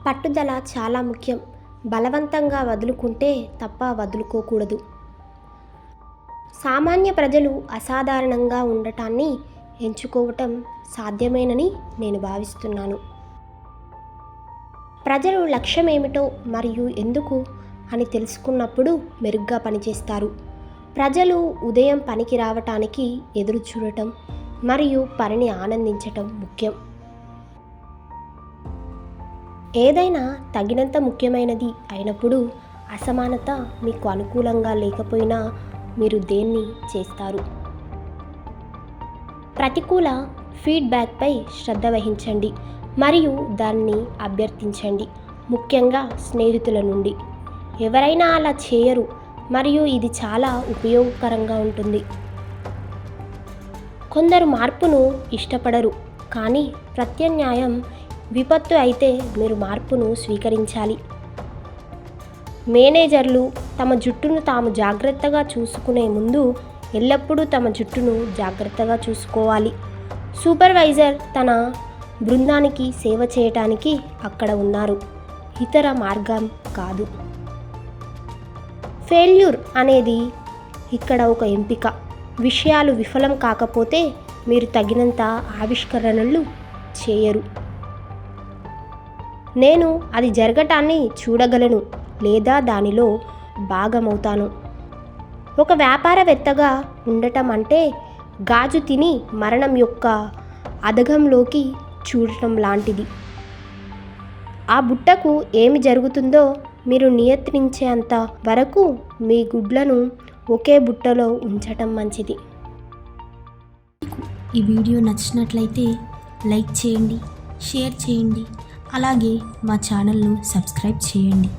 పట్టుదల చాలా ముఖ్యం. బలవంతంగా వదులుకుంటే తప్ప వదులుకోకూడదు. సామాన్య ప్రజలు అసాధారణంగా ఉండటాన్ని ఎంచుకోవటం సాధ్యమేనని నేను భావిస్తున్నాను. ప్రజలు లక్ష్యం ఏమిటో మరియు ఎందుకు అని తెలుసుకున్నప్పుడు మెరుగ్గా పనిచేస్తారు. ప్రజలు ఉదయం పనికి రావటానికి ఎదురు చూడటం మరియు పనిని ఆనందించటం ముఖ్యం. ఏదైనా తగినంత ముఖ్యమైనది అయినప్పుడు అసమానత మీకు అనుకూలంగా లేకపోయినా మీరు దేన్ని చేస్తారు. ప్రతికూల ఫీడ్బ్యాక్పై శ్రద్ధ వహించండి మరియు దాన్ని అభ్యర్థించండి, ముఖ్యంగా స్నేహితుల నుండి. ఎవరైనా అలా చేయరు మరియు ఇది చాలా ఉపయోగకరంగా ఉంటుంది. కొందరు మార్పును ఇష్టపడరు, కానీ ప్రత్యామ్నాయం విపత్తు అయితే మీరు మార్పును స్వీకరించాలి. మేనేజర్లు తమ జుట్టును తాము జాగ్రత్తగా చూసుకునే ముందు ఎల్లప్పుడూ తమ జుట్టును జాగ్రత్తగా చూసుకోవాలి. సూపర్వైజర్ తన బృందానికి సేవ చేయటానికి అక్కడ ఉన్నారు, ఇతర మార్గం కాదు. ఫెయిల్యూర్ అనేది ఇక్కడ ఒక ఎంపిక. విషయాలు విఫలం కాకపోతే మీరు తగినంత ఆవిష్కరణలు చేయరు. నేను అది జరగటాన్ని చూడగలను లేదా దానిలో భాగమవుతాను. ఒక వ్యాపారవేత్తగా ఉండటం అంటే గాజు తిని మరణం యొక్క అధగంలోకి చూడటం లాంటిది. ఆ బుట్టకు ఏమి జరుగుతుందో మీరు నియంత్రించేంత వరకు మీ గుడ్లను ఒకే బుట్టలో ఉంచటం మంచిది. ఈ వీడియో నచ్చినట్లయితే లైక్ చేయండి, షేర్ చేయండి, అలాగే మా ఛానల్ను సబ్స్క్రైబ్ చేయండి.